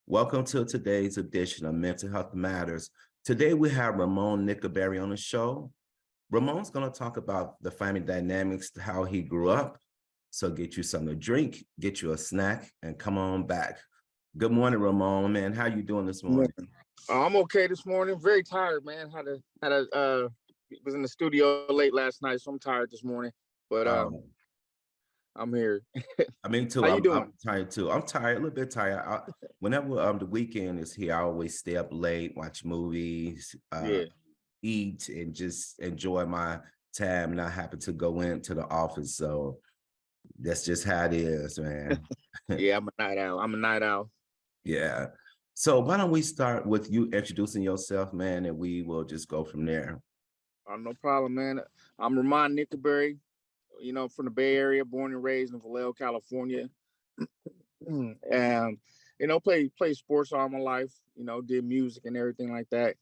Welcome to today's edition of Mental Health Matters. Today we have Ramon Nickelberry on the show. Ramon's going to talk about the family dynamics, how he grew up. So get you something to drink, get you a snack, and come on back. Good morning, Ramon, man. How you doing this morning? I'm okay this morning. Very tired, man. Was in the studio late last night, so I'm tired this morning. But I'm here. I mean, too. How you doing? I'm tired too. I'm tired, a little bit tired. Whenever the weekend is here, I always stay up late, watch movies, eat, and just enjoy my time. Not happen to go into the office, so that's just how it is, man. Yeah, I'm a night owl. I'm a night owl. Yeah. So why don't we start with you introducing yourself, man, and we will just go from there. No problem, man. I'm Ramon Nickelberry, from the Bay Area, born and raised in Vallejo, California. And, play sports all my life, did music and everything like that.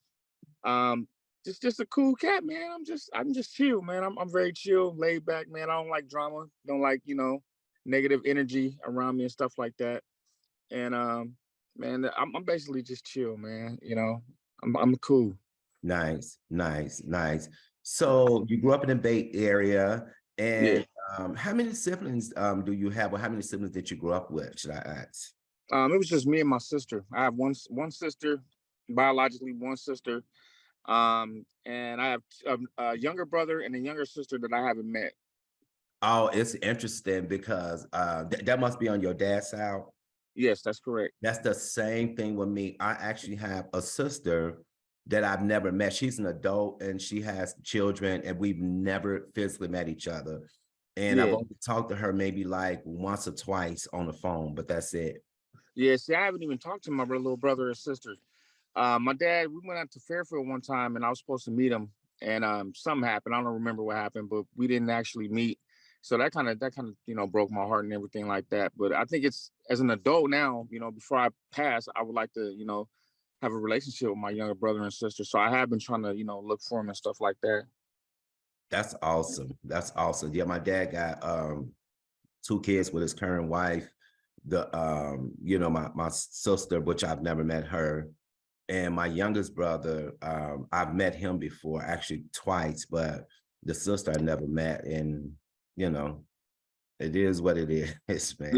Just a cool cat, man. I'm just chill, man. I'm very chill, laid back, man. I don't like drama. Don't like, negative energy around me and stuff like that. And man, I'm basically just chill, man. I'm cool. Nice, nice, nice. So you grew up in the Bay Area, Yeah. and how many siblings do you have, or how many siblings did you grow up with? Should I ask? It was just me and my sister. I have one sister, biologically one sister. And I have a younger brother and a younger sister that I haven't met. Oh, it's interesting because that must be on your dad's side. Yes, that's correct. That's the same thing with me. I actually have a sister that I've never met. She's an adult and she has children, and we've never physically met each other. And I've Yeah. only talked to her maybe like once or twice on the phone, but that's it. Yeah, see, I haven't even talked to my little brother or sister. My dad, we went out to Fairfield one time and I was supposed to meet him, and something happened. I don't remember what happened, but we didn't actually meet. So that kind of broke my heart and everything like that. But I think it's, as an adult now, before I pass, I would like to, have a relationship with my younger brother and sister. So I have been trying to, look for him and stuff like that. That's awesome. That's awesome. Yeah, my dad got two kids with his current wife. My sister, which I've never met her, and my youngest brother, I've met him before, actually twice, but the sister I never met. And it is what it is, man.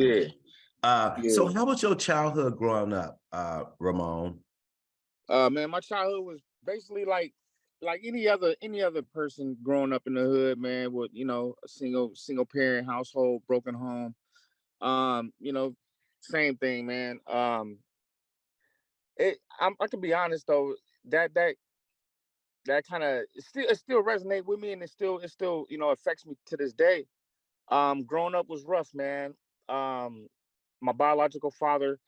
So Yeah. how was your childhood growing up, Ramon? Man, my childhood was basically like any other person growing up in the hood, man, with a single parent household, broken home. Um, you know, Same thing, man. I can be honest though, that kind of it still resonate with me, and it still affects me to this day. Growing up was rough, man. Um, my biological father,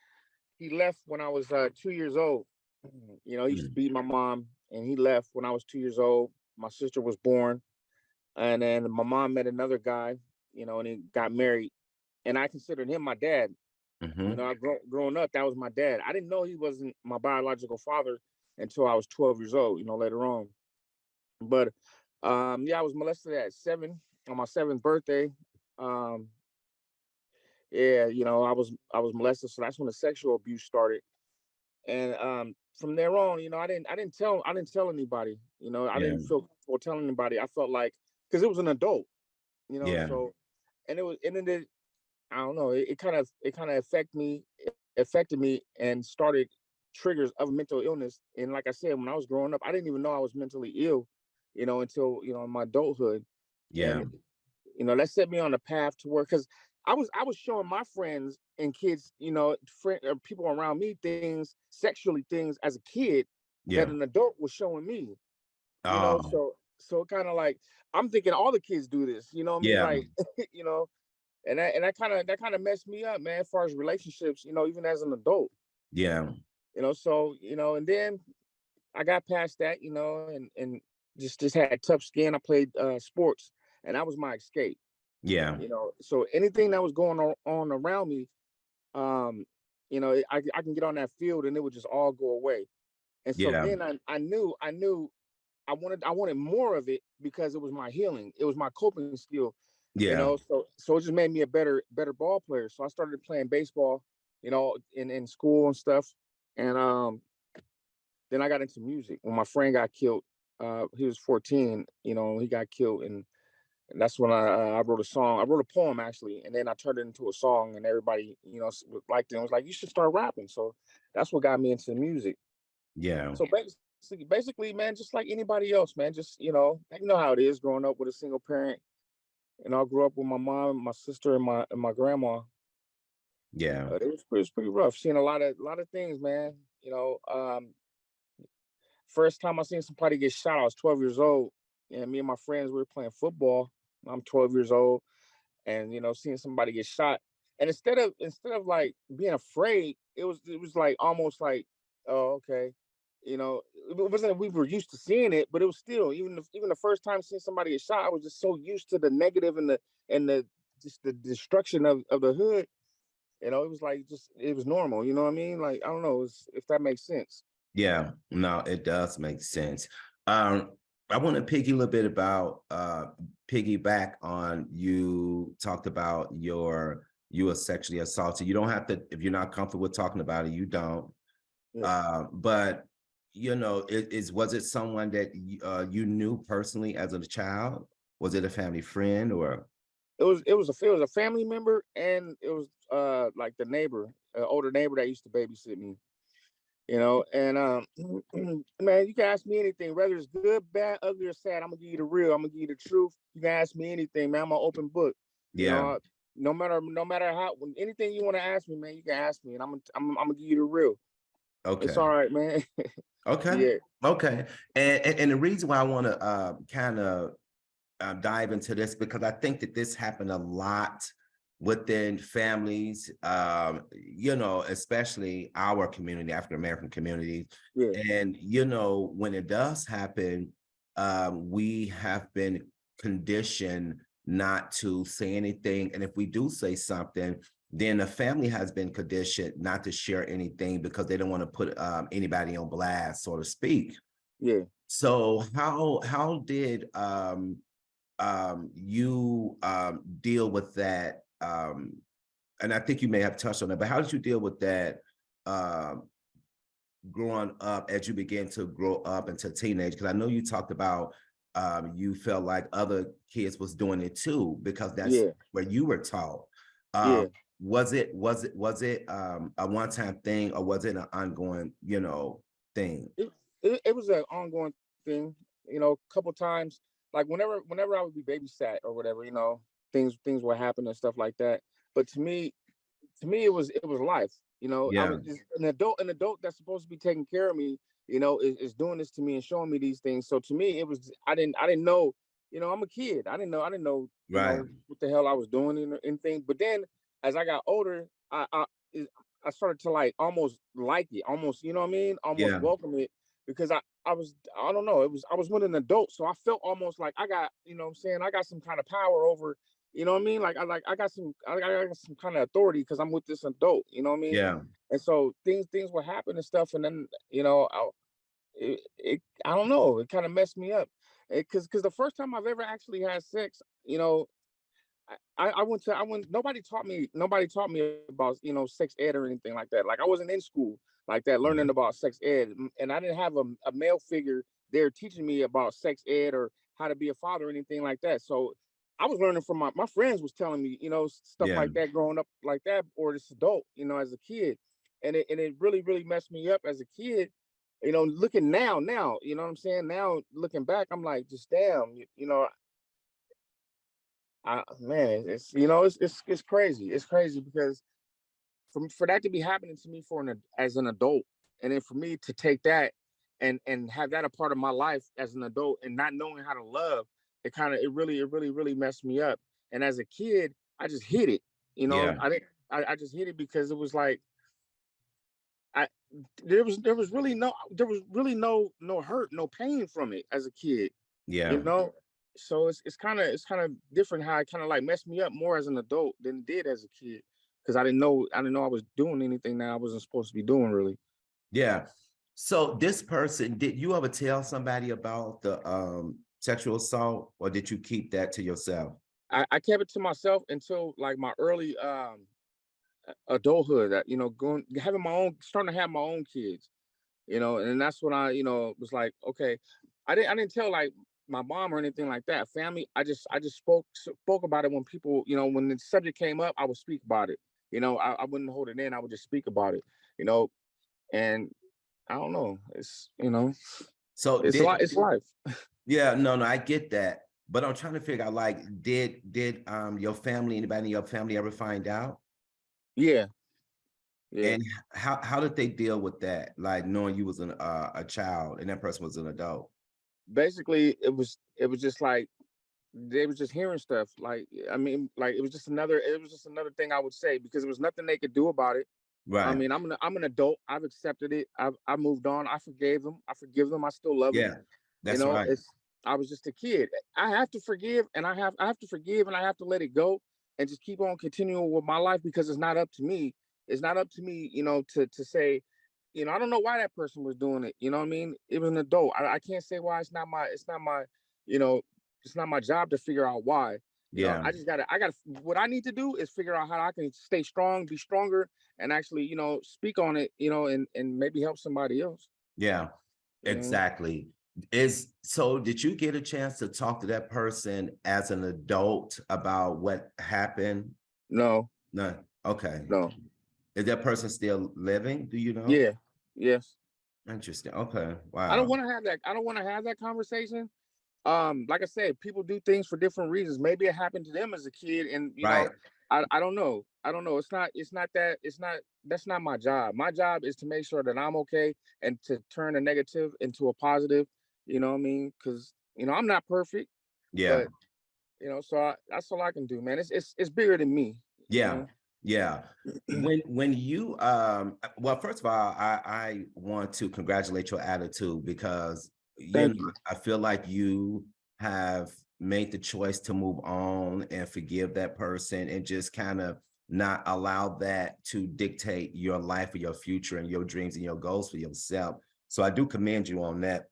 he left when I was 2 years old. He used to Mm. beat my mom, and he left when I was 2 years old. My sister was born, and then my mom met another guy, and he got married, and I considered him my dad. Hmm. Growing up, that was my dad. I didn't know he wasn't my biological father until I was 12 years old. Later on, but yeah, I was molested at 7 on my seventh birthday. Um, yeah, I was molested, so that's when the sexual abuse started. And from there on, I didn't tell anybody. I Yeah, didn't feel comfortable telling anybody. I felt like, because it was an adult, yeah, so, and it I don't know, it kind of affected me and started triggers of mental illness. And like I said, when I was growing up, I didn't even know I was mentally ill, until in my adulthood. Yeah. And that set me on the path to work, because I was showing my friends and kids, friend or people around me, things sexually, things as a kid that Yeah. an adult was showing me. Oh, So kind of like, I'm thinking all the kids do this, you know what I mean? yeah. Like, you know, and that kind of messed me up, man, as far as relationships, even as an adult. Yeah. So, and then I got past that, and just had tough skin. I played sports, and that was my escape. Yeah. So anything that was going on around me, um, I can get on that field and it would just all go away. And so Yeah. then I knew I wanted more of it, because it was my healing. It was my coping skill. Yeah. So it just made me a better ball player. So I started playing baseball, in school and stuff. And then I got into music when my friend got killed. He was 14, he got killed, and that's when I wrote a song. I wrote a poem, actually, and then I turned it into a song, and everybody, liked it. And was like, "You should start rapping." So that's what got me into music. Yeah. So basically, man, just like anybody else, man, just how it is growing up with a single parent. And I grew up with my mom, my sister, and my grandma. Yeah. It was pretty rough. Seeing a lot of things, man. First time I seen somebody get shot, I was 12 years old, and me and my friends, we were playing football. I'm 12 years old, and seeing somebody get shot, and instead of like being afraid, it was like almost like, oh, okay. It wasn't that we were used to seeing it, but it was still, even the first time seeing somebody get shot, I was just so used to the negative and the just the destruction of the hood. It was like, just, it was normal. You know what I mean? Like, I don't know if that makes sense. Yeah. No, it does make sense. Um, I want to piggy a little bit about piggyback on, you talked about you were sexually assaulted. You don't have to, if you're not comfortable with talking about it, you don't. Yeah. But was it someone that you knew personally as a child? Was it a family friend or? It was a family member, and it was like the neighbor, older neighbor that used to babysit me. And man, you can ask me anything, whether it's good, bad, ugly, or sad. I'm gonna give you the real. I'm gonna give you the truth. You can ask me anything, man. I'm an open book. You Yeah. know, no matter how, anything you want to ask me, man, you can ask me, and I'm gonna give you the real. It's Okay. all right, man. Okay. Yeah, Okay. And the reason why I want to kind of dive into this, because I think that this happened a lot within families, especially our community, African American community. yeah, And when it does happen, we have been conditioned not to say anything. And if we do say something, then the family has been conditioned not to share anything because they don't want to put anybody on blast, so to speak. yeah. So how did you deal with that? And I think you may have touched on that, but how did you deal with that growing up as you began to grow up into teenage? Because I know you talked about you felt like other kids was doing it too, because that's Yeah, where you were taught. Um, yeah. was it a one-time thing, or was it an ongoing, thing? It was an ongoing thing. A couple times, like whenever I would be babysat or whatever, things would happen and stuff like that. But to me, it was life. I Yeah, was just an adult that's supposed to be taking care of me. Is doing this to me and showing me these things. So to me, it was, I didn't know. I'm a kid. I didn't know. right. What the hell I was doing and anything. But then as I got older, I started to like almost like it, almost, you know what I mean, almost Yeah, welcome it, because I don't know, I was with an adult, so I felt almost like I got, what I'm saying, I got some kind of power over, you know what I mean, like I got some kind of authority because I'm with this adult, you know what I mean. yeah, And so things would happen and stuff, and then I don't know, it kind of messed me up, because the first time I've ever actually had sex, I went, nobody taught me about, sex ed or anything like that. Like, I wasn't in school like that learning about sex ed, and I didn't have a male figure there teaching me about sex ed or how to be a father or anything like that. So I was learning from my friends was telling me, stuff yeah, like that growing up like that, or this adult, as a kid. And it really, really messed me up as a kid. Looking now, you know what I'm saying? Now looking back, I'm like, just damn, Man, it's crazy. It's crazy because for that to be happening to me as an adult, and then for me to take that and have that a part of my life as an adult and not knowing how to love, it really messed me up. And as a kid, I just hit it. Yeah, I didn't. I just hit it because it was like I there was really no hurt, no pain from it as a kid. yeah. You know, so it's kind of different how it kind of like messed me up more as an adult than it did as a kid because I didn't know I was doing anything that I wasn't supposed to be doing really. Yeah. So this person, did you ever tell somebody about the sexual assault, or did you keep that to yourself? I kept it to myself until like my early adulthood. That going having my own, starting to have my own kids. And that's when I was like, okay, I didn't tell like my mom or anything like that. Family, I just spoke about it when people, when the subject came up, I would speak about it. I wouldn't hold it in. I would just speak about it. You know, and I don't know. So It's a did lot. It's life. Yeah, no, no, I get that. But I'm trying to figure out, like, did your family, anybody in your family ever find out? Yeah, yeah. And how did they deal with that? Like knowing you was a child and that person was an adult. Basically, it was just like they was just hearing stuff. Like I mean, like it was just another thing I would say because there was nothing they could do about it. I Right. mean, I'm an adult. I've accepted it. I moved on. I forgave them. I forgive them. I still love them. Yeah, that's right. It's I was just a kid. I have to forgive, and I have to forgive, and I have to let it go, and just keep on continuing with my life because it's not up to me. It's not up to me, to say, I don't know why that person was doing it. You know what I mean? It was an adult. I can't say why. You know, it's not my job to figure out why. Yeah, I gotta. What I need to do is figure out how I can stay strong, be stronger, and actually, speak on it, and maybe help somebody else. yeah, You know? exactly. Did you get a chance to talk to that person as an adult about what happened? No, No. Okay. no. Is that person still living? Do you know? Yeah. Yes. Interesting. Okay. I don't Wow. want to have that. I don't want to have that conversation. Like I said, people do things for different reasons. Maybe it happened to them as a kid, and Right. I don't know. I don't know. That's not my job. My job is to make sure that I'm okay and to turn a negative into a positive. You know what I mean? Because I'm not perfect, Yeah. but that's all I can do, man. It's bigger than me. You Yeah. know. Yeah. When you well, first of all, I want to congratulate your attitude because Thank you. I feel like you have made the choice to move on and forgive that person and just kind of not allow that to dictate your life or your future and your dreams and your goals for yourself. So I do commend you on that.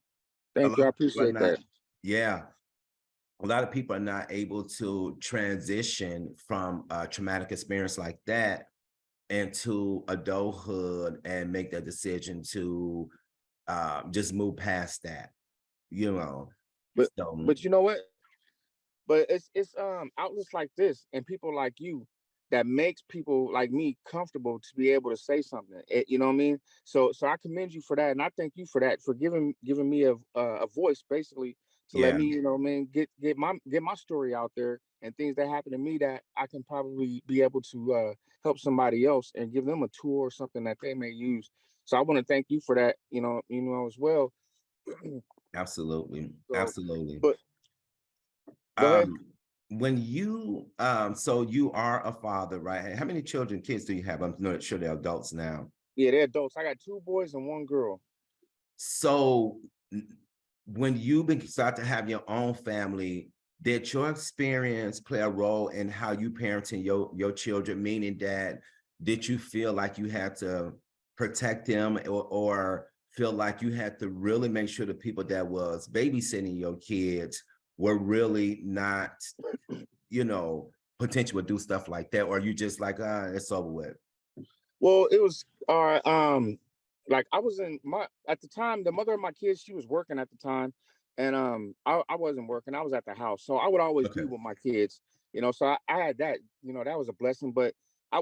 A Thank lot you. I of people are appreciate not, that. yeah, a lot of people are not able to transition from a traumatic experience like that into adulthood and make that decision to just move past that, you know. But So but you know what? But it's outlets like this and people like you that makes people like me comfortable to be able to say something. You know what I mean? So I commend you for that, and I thank you for that, for giving me a voice, basically, to let yeah, me, man, get my story out there and things that happen to me that I can probably be able to help somebody else and give them a tool or something that they may use. So I want to thank you for that, as well. absolutely, So, absolutely. but go ahead. Um, when you so you are a father, right? How many children, kids do you have? I'm not sure they're adults now. Yeah, they're adults. I got two boys and one girl. So when you start to have your own family, did your experience play a role in how you parenting your children? Meaning that did you feel like you had to protect them, or feel like you had to really make sure the people that was babysitting your kids were really not, you know, potential to do stuff like that, or you just like, it's over with? Well, it was like I was in my at the time, the mother of my kids, she was working at the time, and I wasn't working. I was at the house. So I would always be Okay. with my kids, so I had that, that was a blessing. But I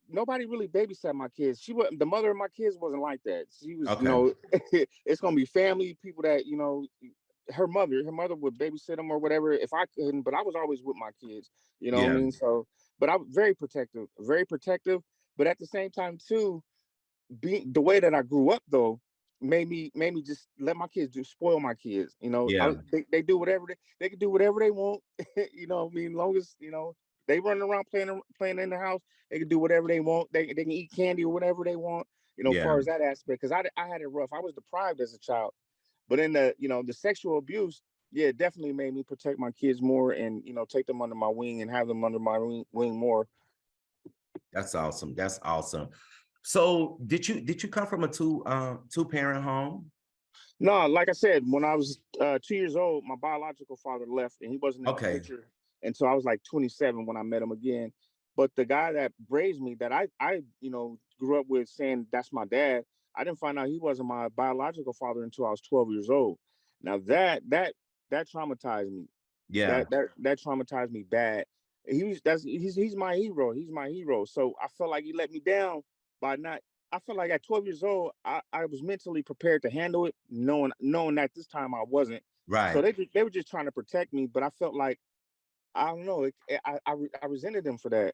nobody really babysat my kids. She was the mother of my kids wasn't like that. She was, Okay. it's gonna be family, people that, her mother would babysit them or whatever if I couldn't, but I was always with my kids, you know what I Yeah. mean? So, but I was very protective, but at the same time too, being the way that I grew up though made me just let my kids do spoil my kids. Yeah. They do whatever they can do whatever they want. You know what I mean? Long as they running around playing in the house, they can do whatever they want. They can eat candy or whatever they want. As Yeah. far as that aspect, because I had it rough. I was deprived as a child, but in the sexual abuse, yeah, it definitely made me protect my kids more and take them under my wing and have them under my wing more. That's awesome. That's awesome. So did you come from a two parent home? No, like I said, when I was 2 years old, my biological father left, and he wasn't in the Okay. picture until I was like 27 when I met him again. But the guy that raised me, that I grew up with, saying that's my dad, I didn't find out he wasn't my biological father until I was 12 years old. Now that traumatized me. Yeah. That traumatized me bad. He's my hero. He's my hero. So I felt like he let me down by not. I felt like at 12 years old, I was mentally prepared to handle it, knowing that this time I wasn't. So Right. they were just trying to protect me, but I felt like I don't know. I resented them for that.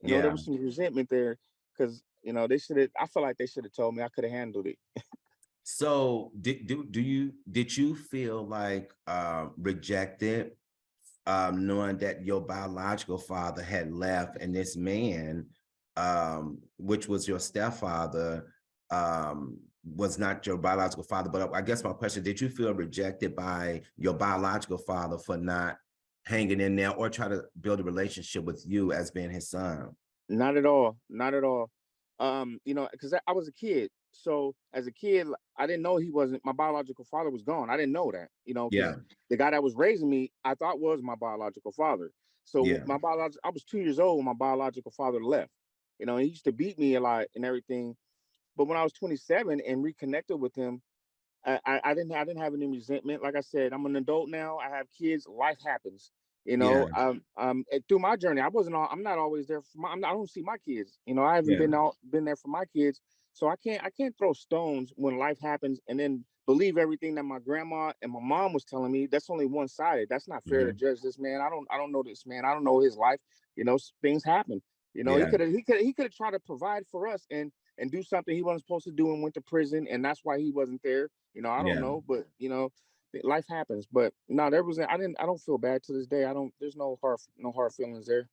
There Yeah. was some resentment there because they should have. I felt like they should have told me I could have handled it. So did you feel like rejected knowing that your biological father had left and this man, which was your stepfather, was not your biological father? But I guess my question, did you feel rejected by your biological father for not hanging in there or try to build a relationship with you as being his son? Not at all. Not at all. Because I was a kid. So as a kid, I didn't know he wasn't my biological father was gone. I didn't know that. Yeah. Because the guy that was raising me, I thought was my biological father. So Yeah. I was 2 years old when my biological father left. He used to beat me a lot and everything. But when I was 27 and reconnected with him, I didn't have any resentment. Like I said, I'm an adult now. I have kids. Life happens. Yeah. Through my journey, I'm not always there for I don't see my kids. I haven't Yeah. been there for my kids. So I can't throw stones when life happens and then believe everything that my grandma and my mom was telling me. That's only one sided. That's not fair to Mhm. judge this man. I don't know this man. I don't know his life. Things happen. He Yeah. could have tried to provide for us and do something he wasn't supposed to do and went to prison, and that's why he wasn't there. I don't Yeah. know, but life happens. But no, there was I don't feel bad to this day. I don't There's no hard feelings there.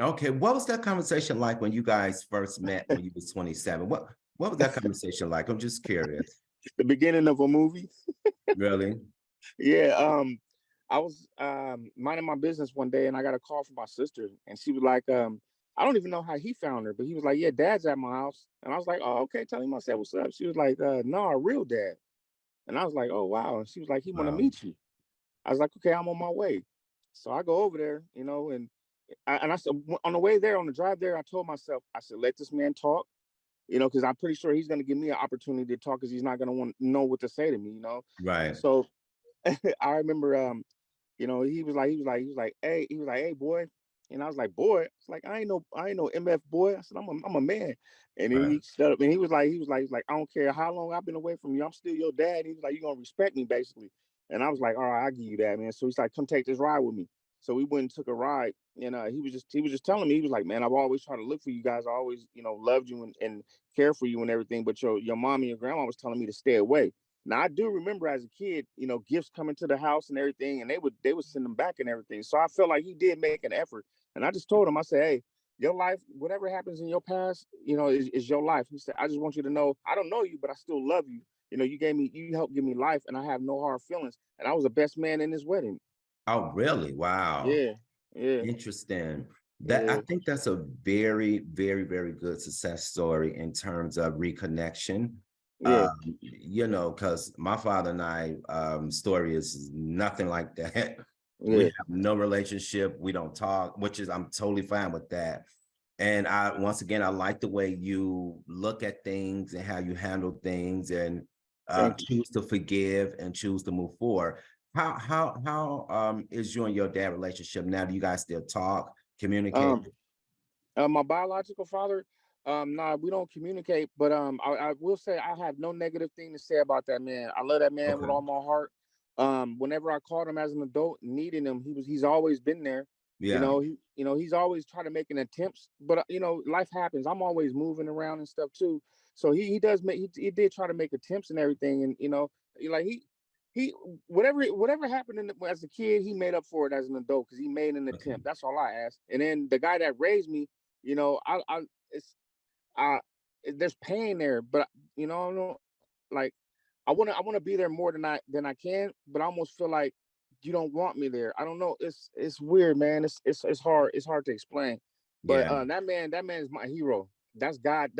Okay, what was that conversation like when you guys first met when you was 27? What was that conversation like? I'm just curious. The beginning of a movie. Really? Yeah, I was minding my business one day and I got a call from my sister and she was like, I don't even know how he found her, but he was like, yeah, dad's at my house. And I was like, oh, okay, tell him I said what's up. She was like, no, a real dad. And I was like, oh wow. And she was like, he wanna Wow. meet you. I was like, okay, I'm on my way. So I go over there, and I said on the way there, on the drive there, I told myself, I said, let this man talk, because I'm pretty sure he's gonna give me an opportunity to talk because he's not gonna want to know what to say to me. Right. So I remember, he was like, hey, boy, and I was like, boy, it's like I ain't no MF boy. I said, I'm a man, and then Right. he stood up and he was like, I don't care how long I've been away from you, I'm still your dad. And he was like, you gonna respect me basically, and I was like, all right, I'll give you that, man. So he's like, come take this ride with me. So we went and took a ride, and he was just telling me, he was like, man, I've always tried to look for you guys. I always loved you and care for you and everything, but your mom and your grandma was telling me to stay away. Now I do remember as a kid, gifts coming to the house and everything, and they would send them back and everything. So I felt like he did make an effort, and I just told him, I said, hey, your life, whatever happens in your past, is your life. He said, I just want you to know, I don't know you, but I still love you. You helped give me life, and I have no hard feelings. And I was the best man in this wedding. Oh, really? Wow. Yeah, yeah, Interesting. That I yeah, think that's a very, very, very good success story in terms of reconnection. yeah, Because my father and I story is nothing like that. We yeah. have no relationship. We don't talk, which is I'm totally fine with that. And once again, I like the way you look at things and how you handle things and Thank you. choose to forgive and choose to move forward. How is you and your dad relationship now? Do you guys still talk, communicate? Um, my biological father, nah, we don't communicate, but I will say I have no negative thing to say about that man. I love that man with Okay. all my heart. Whenever I called him as an adult, needing him, he's always been there. Yeah. He's always trying to make an attempt, but life happens. I'm always moving around and stuff too. So he does make he did try to make attempts and everything, and like he whatever happened as a kid, he made up for it as an adult because he made an Okay. attempt. That's all I ask. And then the guy that raised me, I it's I there's pain there, but I don't like I want to be there more than I can, but I almost feel like you don't want me there. I don't know. It's weird, man. It's hard to explain. But Yeah. that man is my hero. That's God.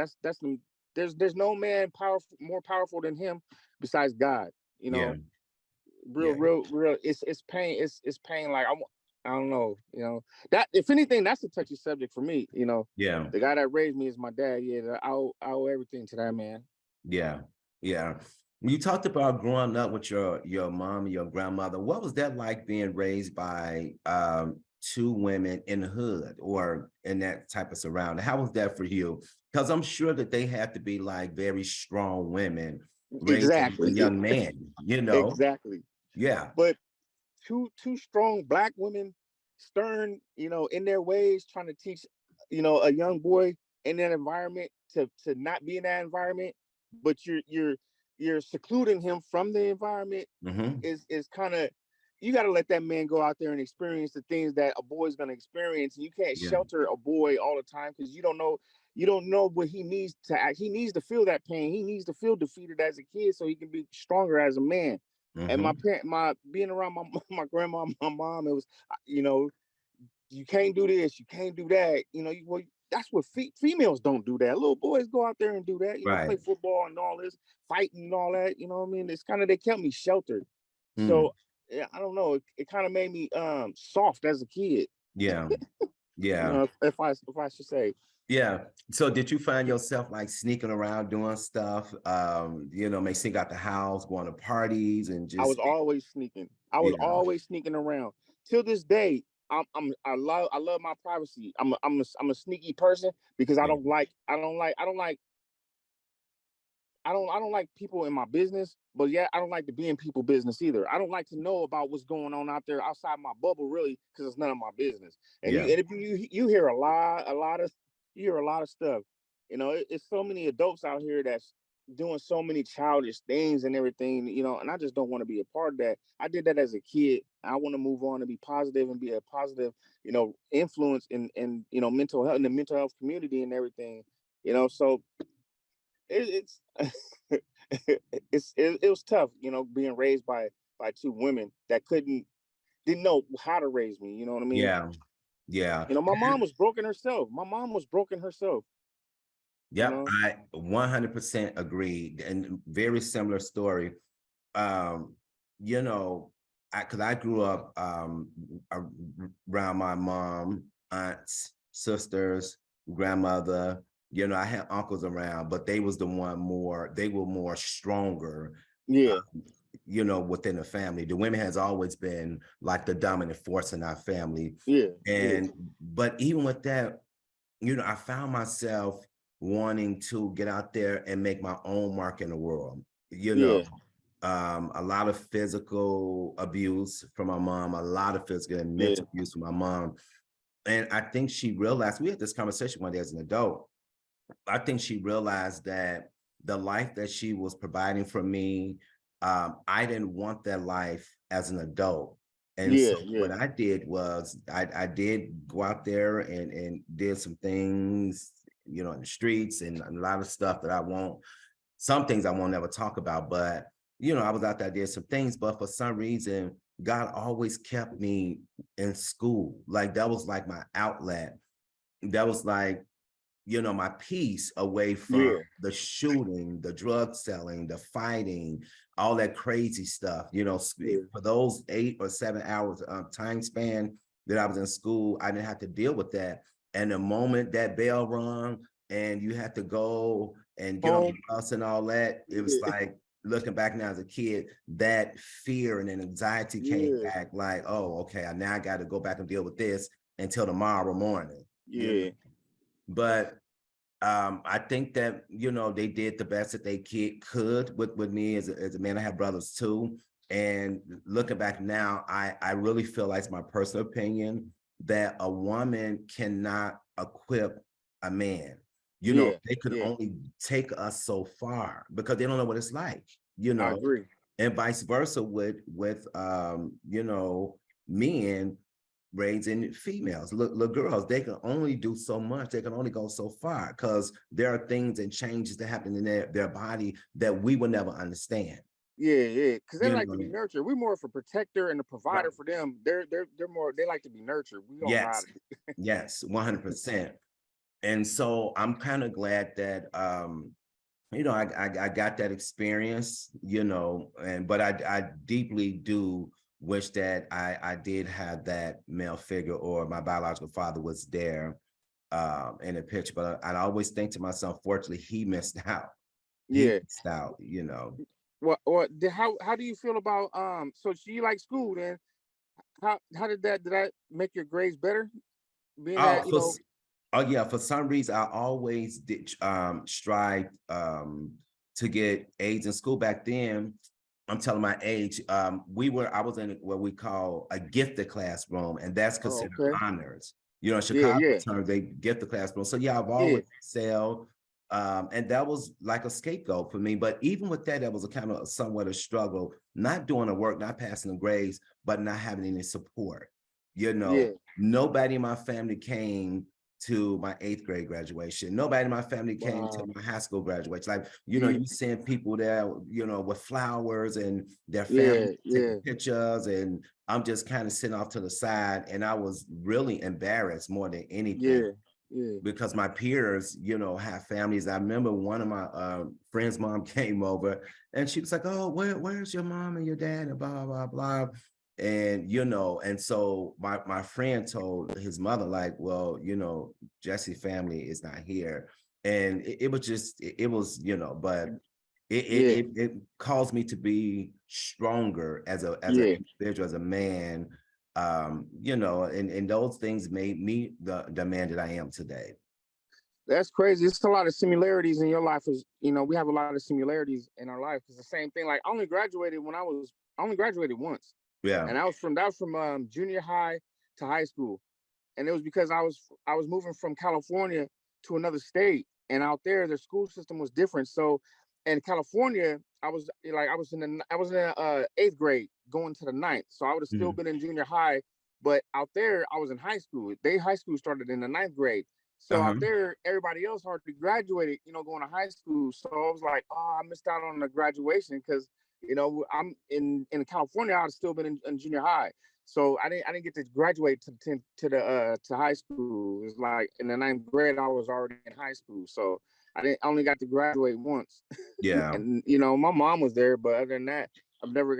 There's no man more powerful than him besides God. You Yeah. know, Yeah. real. It's pain. It's pain. Like I don't know. That if anything, that's a touchy subject for me. Yeah. The guy that raised me is my dad. Yeah, I owe everything to that man. Yeah. Yeah. You talked about growing up with your mom and your grandmother. What was that like being raised by two women in the hood or in that type of surrounding? How was that for you? Because I'm sure that they had to be like very strong women raising a Exactly. young man, you know? Exactly. Yeah. But two strong black women, stern, in their ways, trying to teach, a young boy in that environment to not be in that environment, but you're secluding him from the environment Hmm. is kind of you got to let that man go out there and experience the things that a boy's going to experience. And you can't Yeah. shelter a boy all the time because you don't know what he needs to act. He needs to feel that pain. He needs to feel defeated as a kid so he can be stronger as a man. And my Hmm. parent, my being around my my grandma, my mom, it was, you can't do this, you can't do that. That's what females don't do that. Little boys go out there and do that. Play Right. football and all this, fighting and all that. You know what I mean? It's kind of they kept me sheltered. Mm. So yeah, I don't know. It kind of made me soft as a kid. Yeah. Yeah. If I should say. Yeah. So did you find yourself like sneaking around doing stuff? May sneak out the house, going to parties and I was just always sneaking. I was yeah. always sneaking around. Till this day, I love my privacy. I'm a sneaky person because I Yeah. don't like I don't like I don't like I don't like people in my business, but yeah, I don't like to be in people business either. I don't like to know about what's going on out there outside my bubble, really, because it's none of my business. And Yeah. if you hear a lot of stuff. It's so many adults out here that's doing so many childish things and everything. And I just don't want to be a part of that. I did that as a kid. I want to move on and be positive and be a positive, influence in mental health in the mental health community and everything. So it's it was tough, being raised by two women that didn't know how to raise me. You know what I mean? Yeah. Yeah. My mom was broken herself. My mom was broken herself. You Yep. know? I 100% agree. And very similar story. Um, you know, because I grew up around my mom, aunts, sisters, grandmother. I had uncles around, but they were more stronger, Yeah, within the family. The women has always been like the dominant force in our family. yeah, yeah, But even with that, I found myself wanting to get out there and make my own mark in the world. yeah, A lot of physical abuse from my mom, a lot of physical and yeah, mental abuse from my mom. And I think she realized, we had this conversation one day as an adult. I think she realized that the life that she was providing for me, I didn't want that life as an adult. And so yeah, yeah, what I did was I did go out there and did some things, in the streets and a lot of stuff that some things I won't ever talk about, but I was out there, did some things, but for some reason, God always kept me in school. Like that was like my outlet. That was like, my peace away from yeah, the shooting, the drug selling, the fighting, all that crazy stuff. yeah. For those 8 or 7 hours time span that I was in school, I didn't have to deal with that. And the moment that bell rung and you had to go and get on the Home. bus and all that, it was Yeah, like looking back now as a kid, that fear and anxiety came yeah, back like, oh, okay, now I got to go back and deal with this until tomorrow morning. yeah, But I think that they did the best that they could with me as a man. I have brothers too, And looking back now, I really feel like, it's my personal opinion, that a woman cannot equip a man. You know, Yeah, they could yeah, only take us so far because they don't know what it's like, you I know, agree. and vice versa with you know, men raising females. Look, girls, they can only do so much. They can only go so far because there are things and changes that happen in their body that we will never understand. Yeah, yeah, because they You like to know, be nurtured. We're more of a protector and a right. provider for them. They're more. They like to be nurtured. We don't know how Yes, to. yes, 100%. And so I'm kind of glad that you know, I got that experience, you know, and but I deeply do wish that I did have that male figure, or my biological father was there in the picture. But I always think to myself, fortunately, he missed out. He Yeah. missed out, you know. How do you feel about so you like school then? How did that make your grades better? Being Oh, that, oh yeah, for some reason I always did strive to get A's in school. Back then, I'm telling my age, I was in what we call a gifted classroom, and that's oh, considered okay. honors. You know, in Yeah, Chicago yeah, terms, they gifted classroom. So yeah, I've yeah, always excelled. And that was like a scapegoat for me. But even with that, that was a kind of somewhat a struggle, not doing the work, not passing the grades, but not having any support. You know, yeah. nobody in my family came to my 8th grade graduation. Nobody in my family came to Wow. my high school graduation. Like, you know, Yeah, you send people there, you know, with flowers and their family yeah, taking yeah, pictures, and I'm just kind of sitting off to the side. And I was really embarrassed more than anything yeah, yeah. because my peers, you know, have families. I remember one of my friends' mom came over and she was like, "Oh, where's your mom and your dad?" and blah, blah, blah. And, you know, and so my friend told his mother, like, "Well, you know, Jesse family is not here." And it was just, it was, you know, but Yeah, it caused me to be stronger as an yeah. individual, as a man, you know, and those things made me the man that I am today. That's crazy. It's a lot of similarities in your life. Is we have a lot of similarities in our life. It's the same thing. Like I only graduated once, Yeah. and that was from junior high to high school, and it was because I was moving from California to another state, and out there the school system was different. So, in California, I was in the eighth grade going to the ninth, so I would have still Mhm. been in junior high, but out there I was in high school. They high school started in the ninth grade. So out Uh-huh. there, everybody else already graduated, going to high school. So I was like, oh, I missed out on the graduation because I'm in California. I'd still been in junior high. So I didn't get to graduate to high school. It's like in the ninth grade I was already in high school. So I only got to graduate once. Yeah. And my mom was there, but other than that, I've never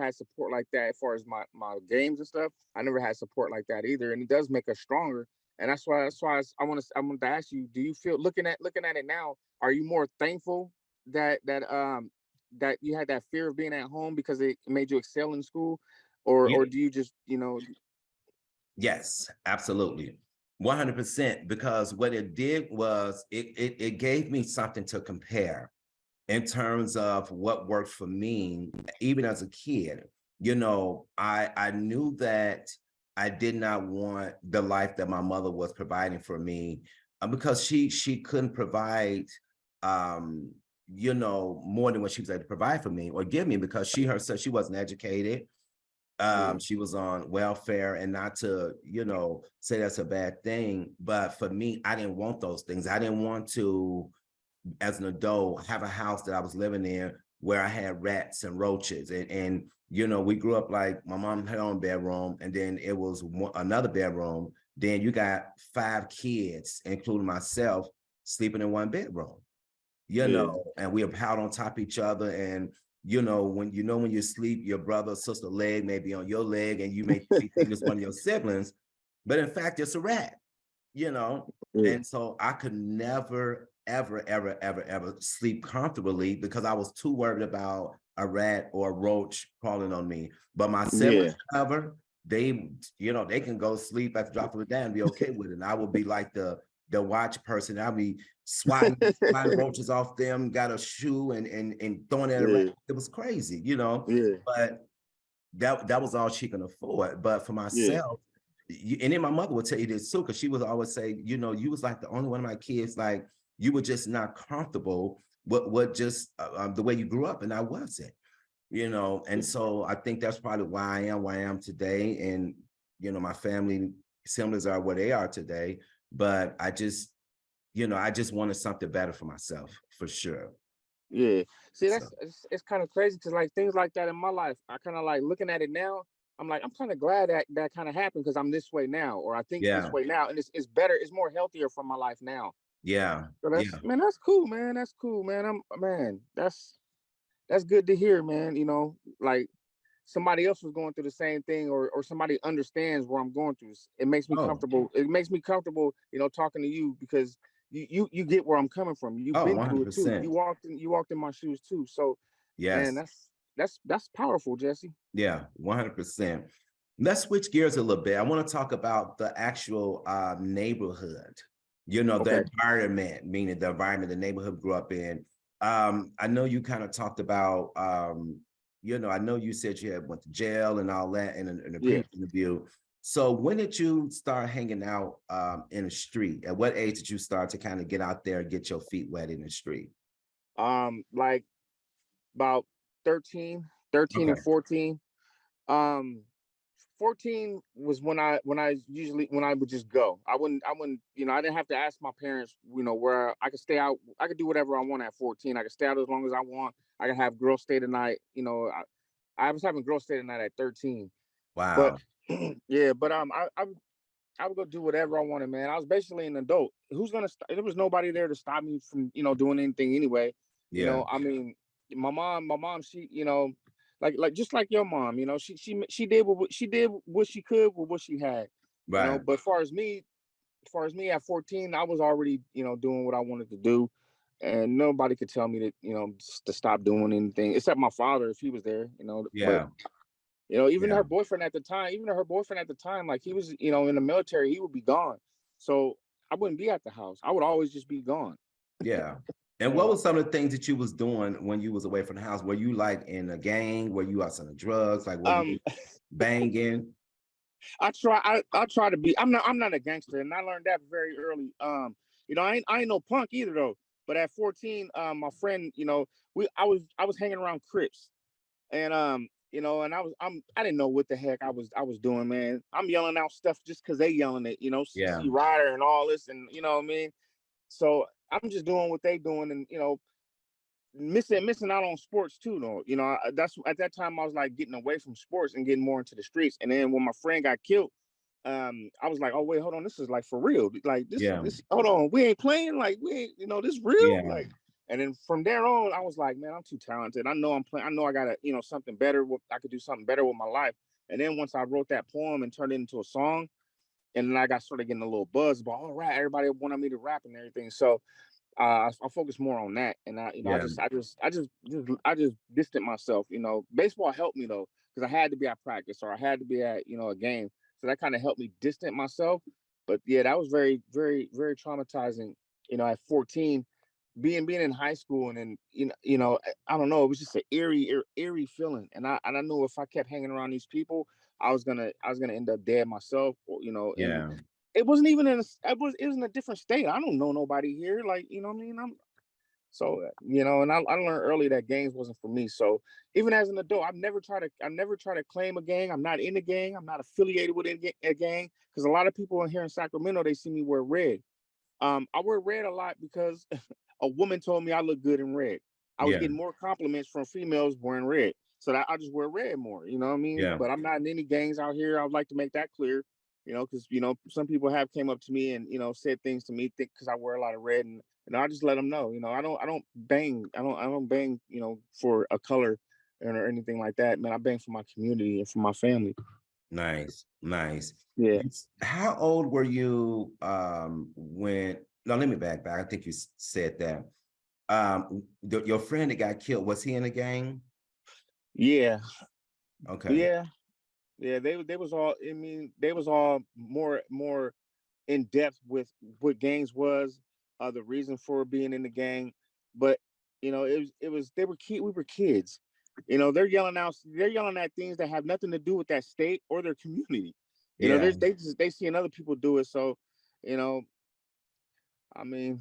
had support like that as far as my games and stuff. I never had support like that either, and it does make us stronger. And that's why I want to ask you, do you feel, looking at it now, are you more thankful that you had that fear of being at home because it made you excel in school, or Yeah. do you just Yes, absolutely. 100%. Because what it did was it gave me something to compare in terms of what worked for me, even as a kid. You know, I knew that I did not want the life that my mother was providing for me, because she couldn't provide, um, you know, more than what she was able to provide for me or give me, because she herself, she wasn't educated. yeah, She was on welfare, and not to, you know, say that's a bad thing, but for me, I didn't want those things. I didn't want to, as an adult, have a house that I was living in where I had rats and roaches. And you know, we grew up like my mom had her own bedroom, and then it was another bedroom. Then you got 5 kids, including myself, sleeping in one bedroom, you yeah, know, and we are piled on top of each other. And when you sleep, your brother or sister leg may be on your leg, and you may think it's one of your siblings, but in fact, it's a rat, you know. yeah, And so I could never, ever, ever, ever, ever sleep comfortably because I was too worried about a rat or a roach crawling on me. But my yeah, siblings, however, they, you know, they can go sleep at the drop of a dime and be okay with it. And I would be like the the watch person. I'll be swatting roaches off them, got a shoe and throwing it around. Yeah, It was crazy, you know. yeah, But that was all she can afford. But for yeah, myself, and then my mother would tell you this too, because she would always say, you know, you was like the only one of my kids, like you were just not comfortable with just the way you grew up, and I wasn't, you know. And so I think that's probably why I am today, and you know, my family siblings are where they are today. But I just, you know, I just wanted something better for myself, for sure. yeah. See, So it's kind of crazy because like things like that in my life, I kind of like looking at it now. I'm like, I'm kind of glad that that kind of happened because I'm this way now, or I think this yeah, way now, and it's better, it's more healthier for my life now. yeah, So that's yeah, man, that's cool, man. That's cool, man. That's good to hear, man. You know, like somebody else was going through the same thing, or somebody understands where I'm going through. It makes me oh, comfortable. It makes me comfortable, you know, talking to you because you get where I'm coming from. You've oh, been through it too. 100%. You walked in my shoes too. So man, Yes. that's powerful, Jesse. Yeah, 100%. Let's switch gears a little bit. I want to talk about the actual neighborhood, you know, the Okay. environment, meaning the environment the neighborhood grew up in. I know you kind of talked about, you know, I know you said you had went to jail and all that in a Yeah. previous interview. So when did you start hanging out in the street? At what age did you start to kind of get out there and get your feet wet in the street? Like about 13, 13 Okay, and 14. Um, 14 was when I usually when I would just go. I wouldn't, you know, I didn't have to ask my parents, you know, where I could stay out. I could do whatever I want at 14. I could stay out as long as I want. I could have girls stay the night. You know, I was having girls stay the night at 13. But wow, yeah, but I would go do whatever I wanted, man. I was basically an adult. Who's gonna? There was nobody there to stop me from, you know, doing anything anyway. You yeah, know, I mean, my mom, she, you know, like just like your mom, you know, she did what she could with what she had, you know. right, But as far as me at 14, I was already, you know, doing what I wanted to do, and nobody could tell me that, you know, to stop doing anything except my father if he was there, you know. But yeah, you know, yeah, even her boyfriend at the time, like he was, you know, in the military, he would be gone. So I wouldn't be at the house. I would always just be gone. yeah. And what Yeah. were some of the things that you was doing when you was away from the house? Were you like in a gang? Were you out selling drugs? Like were you Um, banging? I try to be. I'm not a gangster, and I learned that very early. You know, I ain't no punk either though. But at 14, my friend, you know, I was hanging around Crips, and you know, and I didn't know what the heck I was doing, man. I'm yelling out stuff just because they yelling it, you know, Yeah, CC Rider and all this, and you know what I mean. So I'm just doing what they doing, and you know, missing out on sports too, though. You know, that's at that time I was like getting away from sports and getting more into the streets. And then when my friend got killed, I was like, oh wait, hold on, this is like for real. Like yeah, this. Hold on, we ain't playing. Like we ain't, you know, this real. yeah, Like, and then from there on, I was like, man, I'm too talented. I know I'm playing. I know I gotta, you know, something better. I could do something better with my life. And then once I wrote that poem and turned it into a song, and then I got started getting a little buzz about, all right, everybody wanted me to rap and everything. So I focus more on that, and you know, yeah, I just distant myself. You know, baseball helped me though, because I had to be at practice or I had to be at, you know, a game, so that kind of helped me distant myself. But yeah, that was very traumatizing. You know, at 14, being in high school, and then you know, I don't know, it was just an eerie feeling, and I knew if I kept hanging around these people, I was gonna end up dead myself, or you know, and yeah, it wasn't even in a, it was in a different state. I don't know nobody here. Like, you know what I mean? I'm so, you know, and I learned early that gangs wasn't for me. So even as an adult, I never try to claim a gang. I'm not in a gang. I'm not affiliated with a gang. Because a lot of people in here in Sacramento, they see me wear red. I wear red a lot because a woman told me I look good in red. I was yeah, getting more compliments from females wearing red. So that I just wear red more, you know what I mean? yeah, But I'm not in any gangs out here. I would like to make that clear, you know, because you know, some people have came up to me and, you know, said things to me think because I wear a lot of red, and I just let them know, you know, I don't bang, I don't bang, you know, for a color or anything like that. Man, I bang for my community and for my family. nice, nice. Yeah. How old were you when no, let me back. I think you said that. Your friend that got killed, was he in a gang? Yeah. Okay. Yeah. Yeah, they was all. I mean, they was all more. in depth with what gangs was, the reason for being in the gang. But it was they were we were kids. They're yelling at things that have nothing to do with that state or their community. Yeah, They seeing other people do it. So, you know, I mean,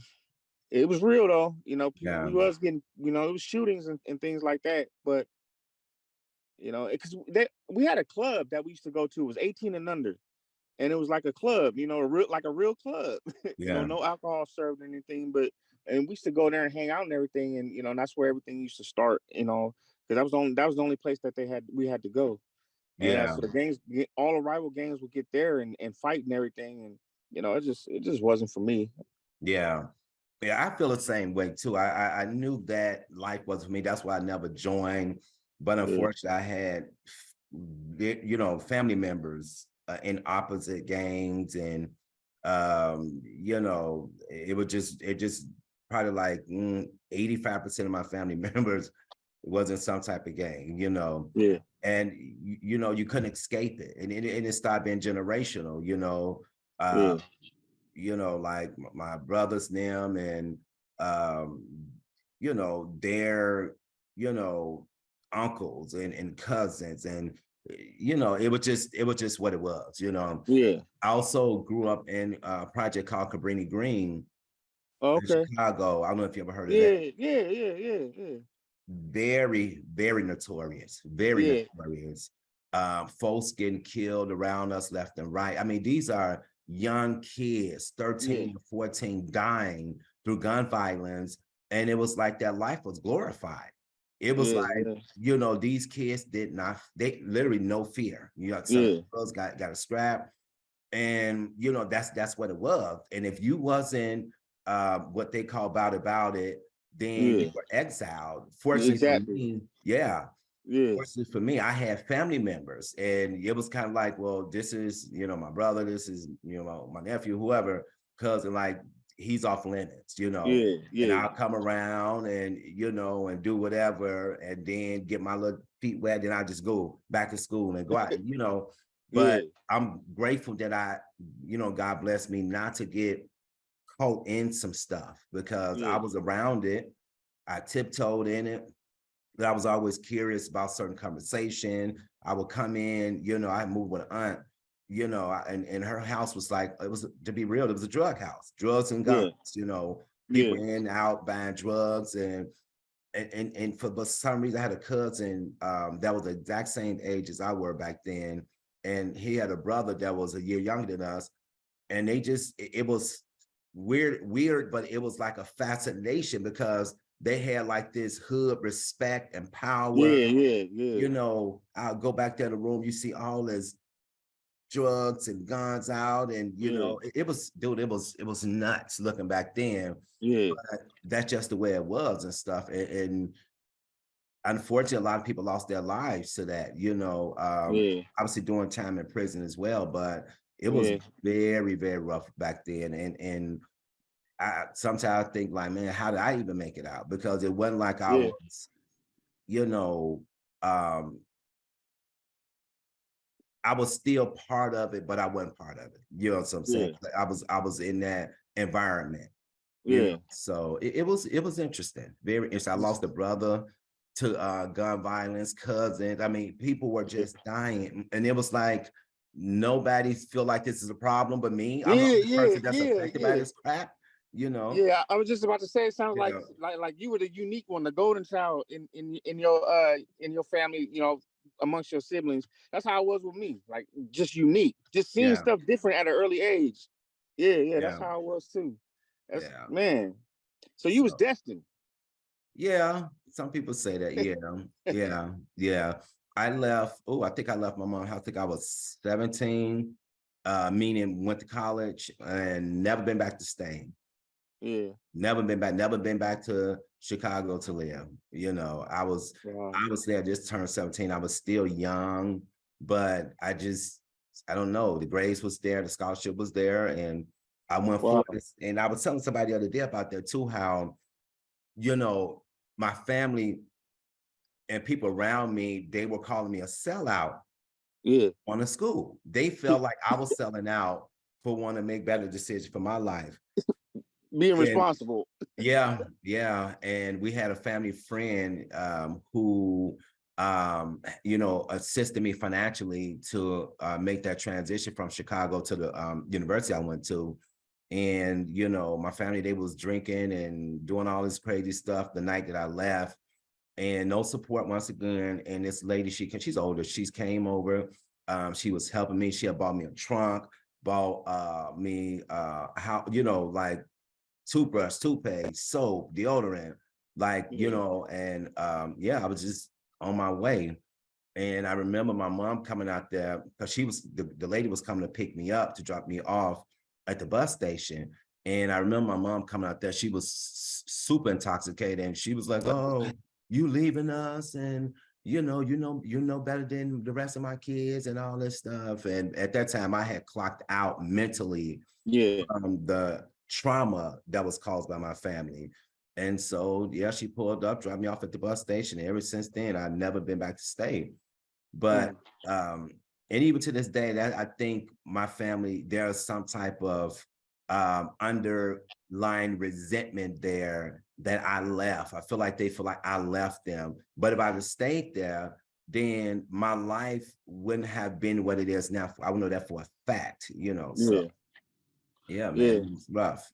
it was real though. yeah, We was getting, it was shootings and things like that. But because we had a club that we used to go to. It was 18 and under, and it was like a club, like a real club. yeah, No alcohol served or anything, but and we used to go there and hang out and everything, and and that's where everything used to start. Because that was the only place that we had to go, and yeah, so the gangs, all the rival gangs would get there and fight and everything, and it just wasn't for me. yeah. Yeah, I feel the same way too. I knew that life was for me. That's why I never joined. But Yeah, unfortunately, I had, family members in opposite gangs, and it just probably like 85% of my family members was in some type of gang. yeah, And you couldn't escape it, and it started being generational. Uh, yeah, like my brothers, them, and um, their, you know, uncles and cousins, and it was just what it was. yeah. I also grew up in a project called Cabrini Green Oh, in okay. Chicago. I don't know if you ever heard of that. Yeah, yeah, yeah, yeah, yeah, Very, very notorious, very yeah, notorious. Folks getting killed around us left and right. I mean, these are young kids, yeah, 13 to 14, dying through gun violence. And it was like that life was glorified. It was yeah, like, yeah, these kids they literally no fear. Some yeah, girls got a strap, and that's what it was. And if you wasn't what they call about it, then you yeah. were exiled. Fortunately for Exactly. me, yeah, Yeah, fortunately for me, I had family members, and it was kind of like, well, this is my brother, this is my nephew, whoever, cousin, like he's off limits. yeah, And yeah, I'll come around and and do whatever, and then get my little feet wet, then I just go back to school and go out. But yeah, I'm grateful that God blessed me not to get caught in some stuff, because I yeah, was around it. I tiptoed in it. But I was always curious about certain conversation. I would come in, I moved with an aunt, and her house was like, it was, to be real, it was a drug house, drugs and guns, yeah, people yeah, in, out buying drugs. And for some reason, I had a cousin that was the exact same age as I were back then. And he had a brother that was a year younger than us. And it was weird, but it was like a fascination, because they had like this hood respect and power. yeah, yeah, yeah, I'll go back there in the room, you see all this drugs and guns out, and yeah, it was, dude, it was nuts looking back then. yeah, But that's just the way it was and stuff. And unfortunately, a lot of people lost their lives to that, yeah, obviously doing time in prison as well. But it was yeah, very, very rough back then. And I sometimes I think like, man, how did I even make it out? Because it wasn't like I yeah, was, you know, um, I was still part of it, but I wasn't part of it. You know what I'm saying? yeah, Like, I was in that environment. yeah, So it was interesting, very interesting. I lost a brother to gun violence, cousins. I mean, people were just dying, and it was like nobody feel like this is a problem but me. I'm the yeah, only yeah, person that's yeah, affected by yeah. this crap. You know, Yeah, I was just about to say. It sounds like yeah, like you were the unique one, the golden child in your family. Amongst your siblings. That's how it was with me. Like just unique, just seeing yeah, stuff different at an early age. Yeah, yeah, that's yeah, how it was too. That's yeah. man. So you was So destined. yeah, some people say that. Yeah, yeah, yeah. I left. Oh, I think I left my mom's house. I think I was 17. Meaning went to college and never been back to Spain. Yeah. Never been back to Chicago to live. Wow. I was there, just turned 17. I was still young, but I don't know. The grades was there, the scholarship was there, and I went Wow. for it. And I was telling somebody the other day about that too, how, you know, my family and people around me, they were calling me a sellout Yeah. on the school. They felt like I was selling out for wanting to make better decisions for my life. Being And responsible. yeah. And we had a family friend who assisted me financially to make that transition from Chicago to the university I went to. And my family, they was drinking and doing all this crazy stuff the night that I left, and no support once again. And this lady, she's older, she's came over. She was helping me. She had bought me a trunk, bought me how like toothbrush, toothpaste, soap, deodorant, and I was just on my way. And I remember my mom coming out there because she was the lady was coming to pick me up to drop me off at the bus station. And I remember my mom coming out there. She was super intoxicated, and she was like, "Oh, you leaving us, and you know better than the rest of my kids and all this stuff." And at that time, I had clocked out mentally Yeah. from the trauma that was caused by my family. And so, yeah, she pulled up, dropped me off at the bus station. And ever since then, I've never been back to state. But Mm. and even to this day, that I think my family, there's some type of underlying resentment there that I left. I feel like they feel like I left them. But if I had stayed there, then my life wouldn't have been what it is now. I would know that for a fact, So Yeah. yeah, Yeah. man, it's rough.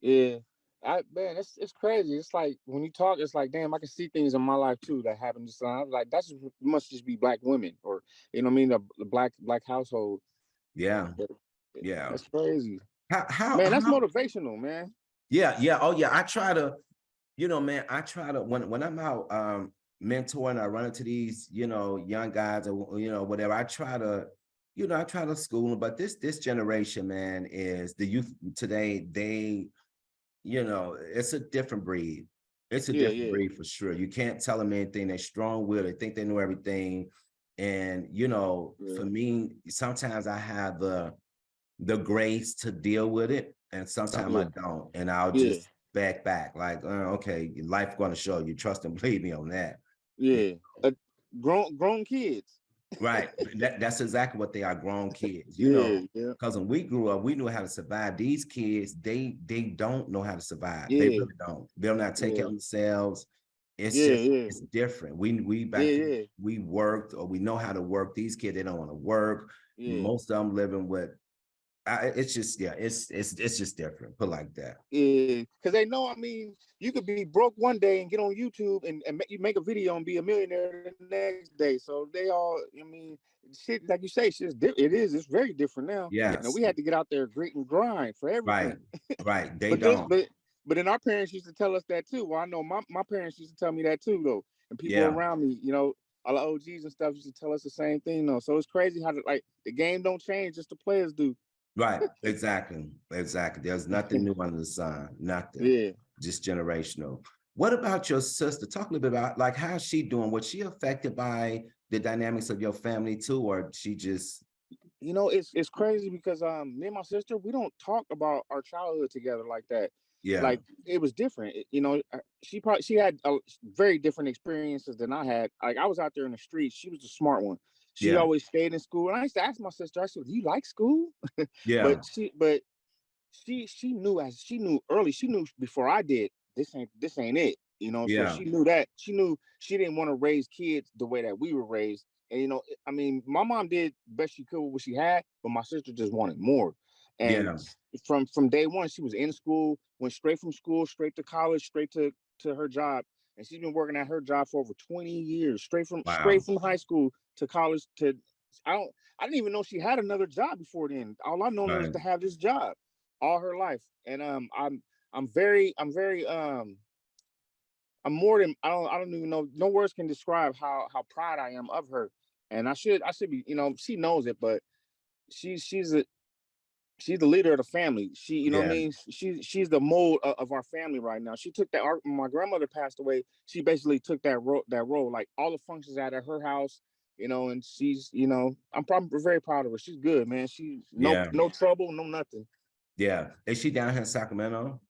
Yeah. Man, it's crazy. It's like when you talk, it's like, damn, I can see things in my life too that happen. Just I was like, that's must just be black women, or you know what I mean, the black household. Yeah, But yeah. that's crazy, How man. That's how motivational, man. yeah. Oh yeah. I try to, man, I try to when I'm out mentoring, I run into these, young guys or whatever. I try to school them, but this generation, man, is the youth today, it's a different breed. It's a Yeah, different yeah, breed for sure. You can't tell them anything. They're strong-willed. They think they know everything. And yeah, for me, sometimes I have the grace to deal with it, and sometimes I yeah, don't. And I'll yeah, just back, like, okay, life going to show you. Trust and believe me on that. Yeah. yeah. Grown kids. Right. That's exactly what they are, grown kids, Yeah, yeah, because when we grew up, we knew how to survive. These kids, they don't know how to survive. They yeah, really don't. They'll not take care yeah, of themselves. It's yeah, just, yeah, it's different. We yeah, back then, yeah, we worked, or we know how to work. These kids, they don't want to work. yeah. Most of them living with, it's just, yeah, it's just different. Put like that. Yeah, because they know. I mean, you could be broke one day and get on YouTube and you make a video and be a millionaire the next day. So they all, I mean, shit like you say, it is. It's very different now. Now Yes. we had to get out there, grit and grind for Right. everything. Right. They But this, don't. but then our parents used to tell us that too. Well, I know my parents used to tell me that too, though. And people Yeah. around me, all the OGs and stuff used to tell us the same thing, though. So it's crazy how like the game don't change, just the players do. Right. Exactly. Exactly. There's nothing new under the sun. Nothing. Yeah. Just generational. What about your sister? Talk a little bit about, like, how's she doing? Was she affected by the dynamics of your family too, or she just? It's crazy because me and my sister, we don't talk about our childhood together like that. Yeah. Like it was different. She had very different experiences than I had. Like I was out there in the streets. She was the smart one. She Yeah. always stayed in school, and I used to ask my sister. I said, "Do you like school?" Yeah. But she knew early. She knew before I did. This ain't it. So Yeah. she knew that. She knew she didn't want to raise kids the way that we were raised. And I mean, my mom did best she could with what she had, but my sister just wanted more. And Yeah. from day one, she was in school, went straight from school, straight to college, straight to her job. And she's been working at her job for over 20 years, straight Wow. from high school to college to I didn't even know she had another job before then. All I've known her is Right. to have this job all her life. And I'm more than I don't even know. No words can describe how proud I am of her. And I should be, she knows it, but she's the leader of the family. She, you know what I Yeah. mean? She's the mold of our family right now. She took that when my grandmother passed away, she basically took that role, like all the functions out at her house, and she's, I'm probably very proud of her. She's good, man. She's Yeah. no trouble, no nothing. Yeah. Is she down here in Sacramento?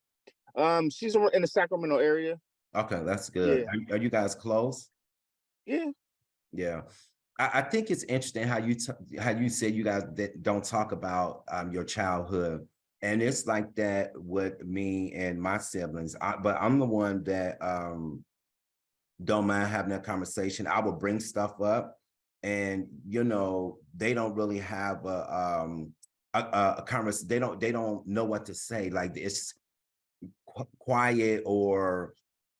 She's in the Sacramento area. Okay, that's good. Yeah, Are you guys close? yeah, Yeah. I think it's interesting how how you say you guys don't talk about your childhood, and it's like that with me and my siblings. But I'm the one that don't mind having that conversation. I will bring stuff up, and they don't really have a conversation. They don't know what to say. Like it's quiet, or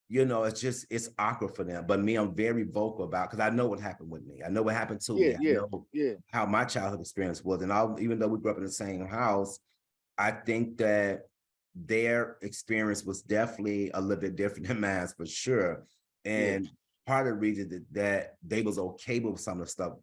it's awkward for them. But me, I'm very vocal about, because I know what happened with me. I know what happened to Yeah, me. I yeah, know yeah, how my childhood experience was. And even though we grew up in the same house, I think that their experience was definitely a little bit different than mine, for sure. yeah. And part of the reason that they was okay with some of the stuff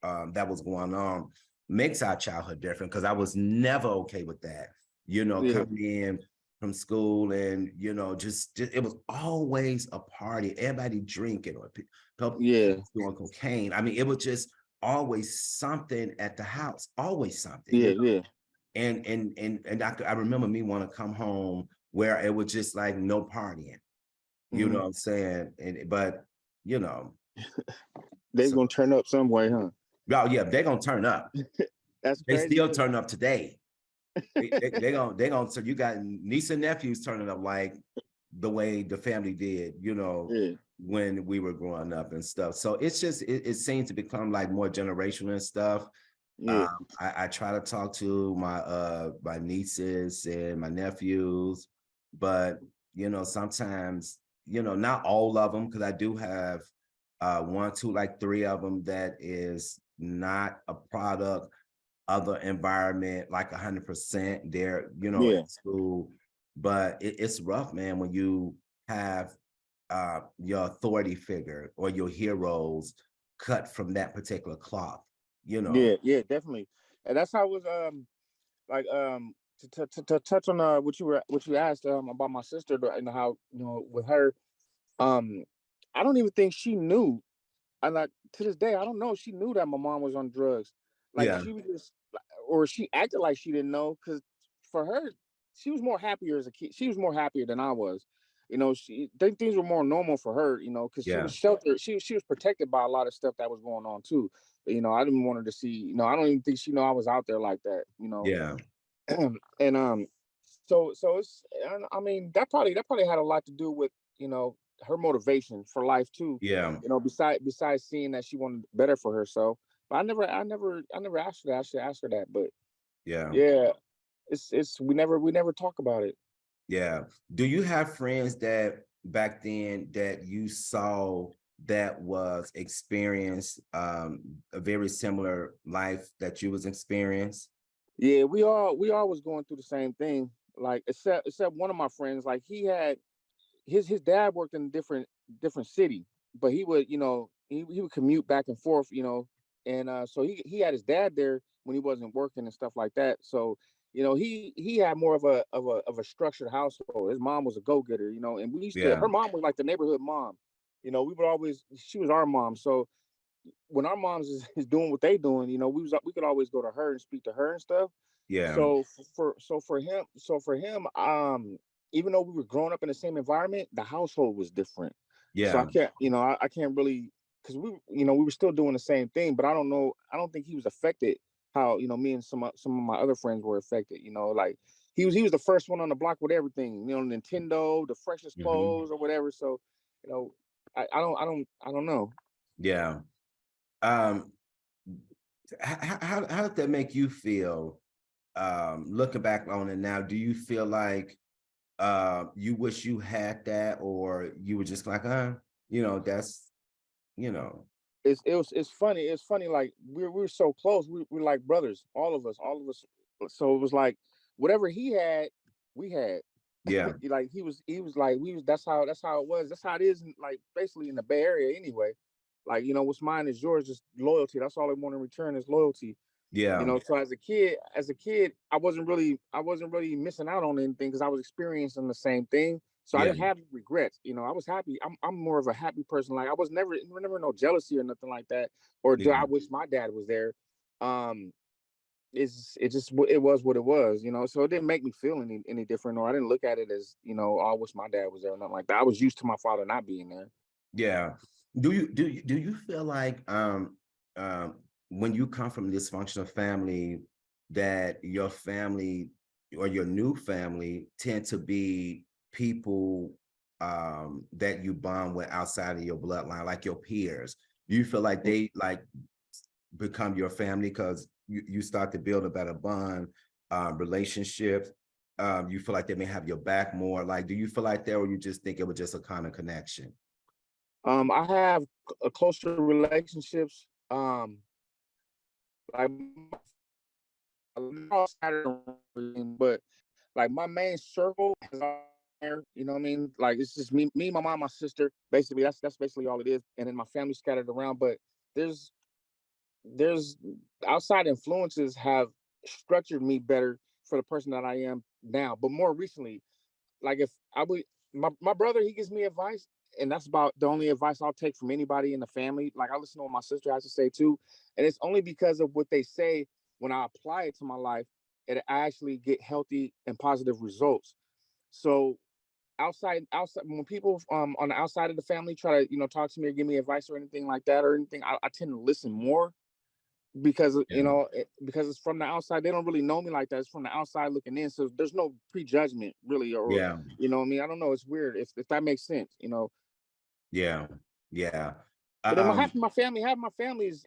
that was going on makes our childhood different, because I was never okay with that. Yeah, Coming in from school, and just it was always a party. Everybody drinking, or people yeah, doing cocaine. I mean, it was just always something at the house, always something. yeah, yeah. And I remember me want to come home where it was just like no partying. You know Hmm. what I'm saying? But you know, They're so gonna turn up some way, huh? oh yeah, they're gonna turn up. That's They crazy. still turn up today. They gonna so you got niece and nephews turning up like the way the family did, Yeah, when we were growing up and stuff. So it's just it seems to become like more generational and stuff. yeah, I try to talk to my nieces and my nephews, but sometimes, not all of them, because I do have one, two, like three of them that is not a product of the environment, like 100%. They're, yeah, in school, but it's rough, man, when you have your authority figure or your heroes cut from that particular cloth, you know. yeah, yeah, definitely. And that's how it was. Like to touch on what you asked about my sister, and how with her, um, I don't even think she knew. And like to this day, I don't know if she knew that my mom was on drugs. Like Yeah, she was just, or she acted like she didn't know, because for her, she was more happier as a kid. She was more happier than I was. Things were more normal for her. Because she yeah, was sheltered. She was protected by a lot of stuff that was going on too. I didn't want her to see. I don't even think she know I was out there like that. yeah, And so it's, and I mean, that probably had a lot to do with you know her motivation for life too. yeah, Besides seeing that she wanted better for herself. But I never asked her that. I should ask her that. But yeah, yeah, it's we never talk about it. yeah. Do you have friends that back then that you saw that was experienced a very similar life that you was experienced? Yeah, we all was going through the same thing. Like except one of my friends, like his dad worked in a different city, but he would commute back and forth, and so he had his dad there when he wasn't working and stuff like that. So he had more of a structured household. His mom was a go getter, and we used to. Yeah, Her mom was like the neighborhood mom. We would always. She was our mom. So when our moms is doing what they doing, we could always go to her and speak to her and stuff. yeah, So for him, even though we were growing up in the same environment, the household was different. So I yeah, can't, I can't really, because we were still doing the same thing, but I don't know, I don't think he was affected how me and some of my other friends were affected. Like he was the first one on the block with everything, Nintendo, the freshest hmm, clothes or whatever. So you know, I don't know. yeah. Um, how did that make you feel? Looking back on it now, do you feel like you wish you had that, or you were just like, that's, you know, It's funny. It's funny. Like we were so close. We're like brothers. All of us. So it was like whatever he had, we had. yeah, Like he was like we was. That's how it was. That's how it is. Like basically in the Bay Area anyway. Like what's mine is yours. Just loyalty. That's all I want in return is loyalty. yeah, So as a kid, I wasn't really missing out on anything because I was experiencing the same thing. So I yeah, didn't have regrets. I was happy. I'm more of a happy person. Like I was never no jealousy or nothing like that. Or do yeah, I wish my dad was there? Um, it was what it was. So it didn't make me feel any different, or I didn't look at it as oh, I wish my dad was there or nothing like that. I was used to my father not being there. yeah. Do you feel like when you come from a dysfunctional family, that your family or your new family tend to be people that you bond with outside of your bloodline, like your peers. Do you feel like they like become your family because you start to build a better bond, relationships? You feel like they may have your back more. Like, do you feel like that, or you just think it was just a common connection? I have closer relationships. Like but like my main circle is there. You know what I mean? Like it's just me, my mom, my sister. Basically, that's basically all it is. And then my family scattered around. But there's there's outside influences have structured me better for the person that I am now. But more recently, like if I would my brother, he gives me advice, and that's about the only advice I'll take from anybody in the family. Like I listen to what my sister has to say too, and it's only because of what they say. When I apply it to my life, it actually get healthy and positive results. So outside when people on the outside of the family try to talk to me or give me advice or anything like that or anything, I tend to listen more because Yeah, because it's from the outside. They don't really know me like that. It's from the outside looking in, so there's no prejudgment really, or yeah, what I mean. I don't know, it's weird if that makes sense. yeah, yeah. But then Um, half my family is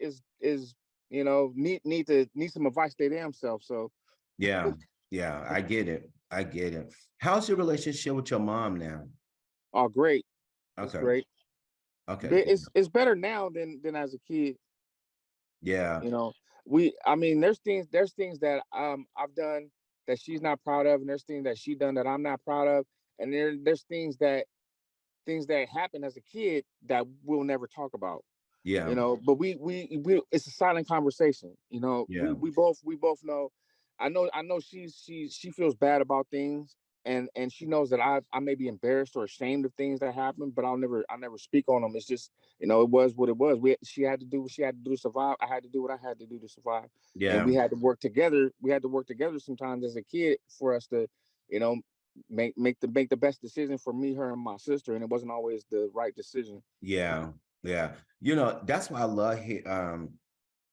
need some advice they damn self. So yeah, yeah, I get it. I get it. How's your relationship with your mom now? oh, great. It's Okay, great. okay, But good. it's better now than as a kid. Yeah, you know I mean, there's things that I've done that she's not proud of, and there's things that she done that I'm not proud of, and there's things that happen as a kid that we'll never talk about. yeah, But we it's a silent conversation. we yeah, we both we both know. I know she feels bad about things, and she knows that I may be embarrassed or ashamed of things that happen, but I'll never speak on them. It's just, it was what it was. She had to do what she had to do to survive. I had to do what I had to do to survive, and yeah, we had to work together sometimes as a kid for us to, you know make the best decision for me, her, and my sister, and it wasn't always the right decision. yeah, yeah. That's why I love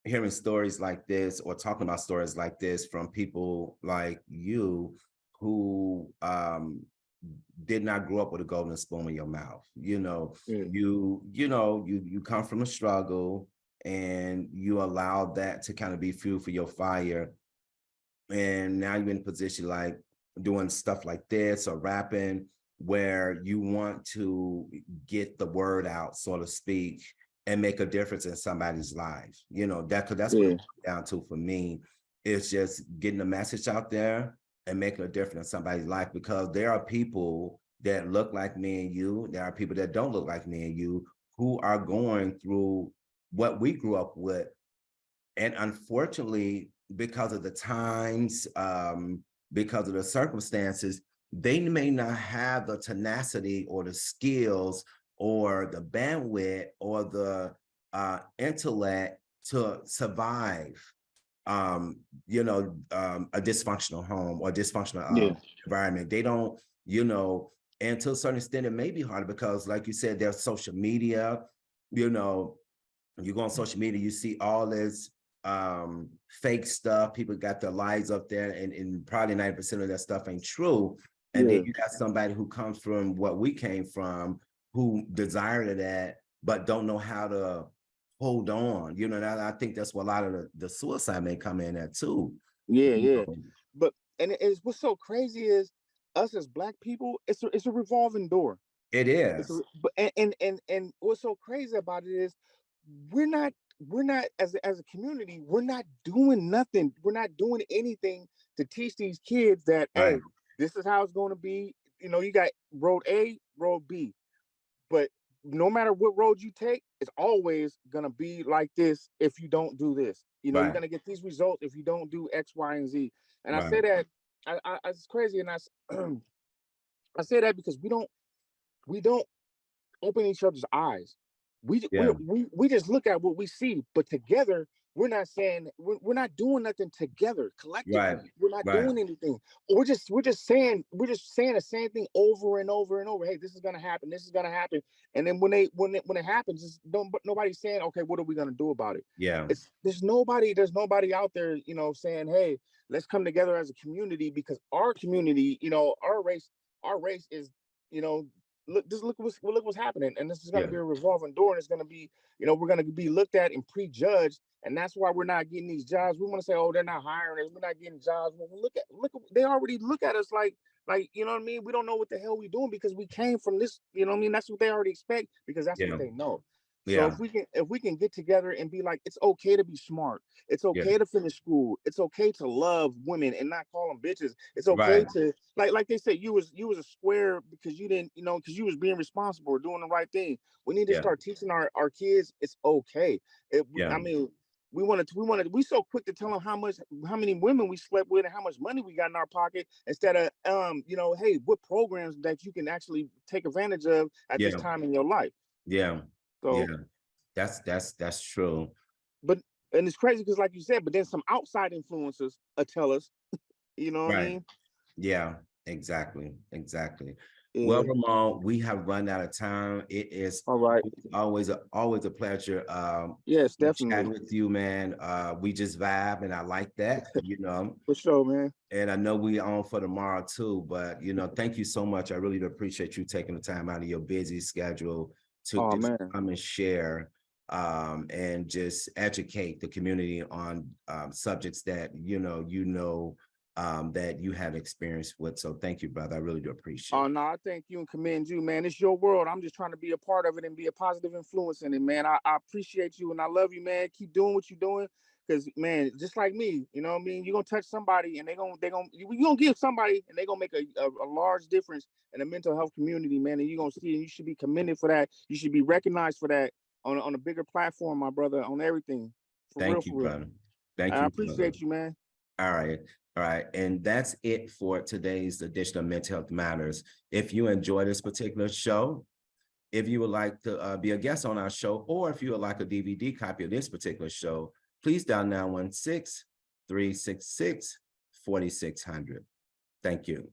hearing stories like this or talking about stories like this from people like you who did not grow up with a golden spoon in your mouth. Yeah. You come from a struggle and you allow that to kind of be fuel for your fire. And now you're in a position like doing stuff like this or rapping where you want to get the word out, so to speak, and make a difference in somebody's life. That's what it Yeah. comes down to for me. It's just getting the message out there and making a difference in somebody's life, because there are people that look like me and you. There are people that don't look like me and you who are going through what we grew up with. And unfortunately, because of the times, because of the circumstances, they may not have the tenacity or the skills or the bandwidth or the intellect to survive, a dysfunctional home or dysfunctional Yeah. environment. They don't, and to a certain extent, it may be harder because, like you said, there's social media. You know, you go on social media, you see all this fake stuff. People got their lives up there, and probably 90% of that stuff ain't true. And then Yeah. you got somebody who comes from what we came from, who desire that, but don't know how to hold on. And I think that's what a lot of the suicide may come in at too. Yeah. You Yeah. know, But and it's what's so crazy is us as black people. It's a revolving door. it It's a, is. but and what's so crazy about it is we're not we're not as a community, we're not doing nothing. We're not doing anything to teach these kids that, Right. hey, this is how it's going to be. You got road A, road B, but no matter what road you take, it's always gonna be like this if you don't do this. You're Right. gonna get these results if you don't do X, Y, and Z. And I say Right. that it's crazy, and I say that because we don't open each other's eyes. We Yeah. just look at what we see, but together we're not saying we're not doing nothing together Right, collectively. We're not right. doing anything. We're just saying the same thing over and over and over. Hey, this is gonna happen. This is gonna happen. And then when it happens, it's don't but nobody's saying, okay, what are we gonna do about it? Yeah, It's there's nobody out there, saying, hey, let's come together as a community because our community, our race is, you know, look what's happening, and this is going to yeah, be a revolving door, and it's going to be, we're going to be looked at and prejudged, and that's why we're not getting these jobs. We want to say, oh, they're not hiring us, we're not getting jobs. Well, they already look at us like, you know what I mean? We don't know what the hell we doing because we came from this, you know what I mean? That's what they already expect because that's what yeah, they know. So yeah, if we can get together and be like, it's okay to be smart. It's yeah. okay to finish school. It's okay to love women and not call them bitches. It's okay Right. to like they said, you was a square because you didn't, because you was being responsible or doing the right thing. We need to Yeah, start teaching our kids it's okay. yeah, I mean, we so quick to tell them how many women we slept with and how much money we got in our pocket instead of hey, what programs that you can actually take advantage of at this yeah, time in your life. yeah, So, yeah. That's true. but and it's crazy because like you said, but then some outside influencers tell us, you know what I Right. mean? Yeah, exactly, exactly. Well, Yeah. Ramon, we have run out of time. It is All right. always a pleasure Yes, chatting definitely. with you, man. We just vibe and I like that, For sure, man. and I know we on for tomorrow too, but thank you so much. I really do appreciate you taking the time out of your busy schedule to Oh just man. come and share and just educate the community on subjects that that you have experience with. So thank you, brother. I really do appreciate Oh it. no, I thank you and commend you, man. It's your world. I'm just trying to be a part of it and be a positive influence in it, man. I appreciate you and I love you, man. Keep doing what you're doing. Cause man, just like me, you know what I mean? You're gonna touch somebody and you gonna give somebody and they're gonna make a large difference in the mental health community, man. And you're gonna see, and you should be commended for that. You should be recognized for that on a bigger platform, my brother, on everything. For real, Thank you, for real. brother. Thank I you, brother. appreciate you, man. All right. All right. And that's it for today's edition of Mental Health Matters. If you enjoy this particular show, if you would like to be a guest on our show, or if you would like a DVD copy of this particular show, please dial 916-366-4600. Thank you.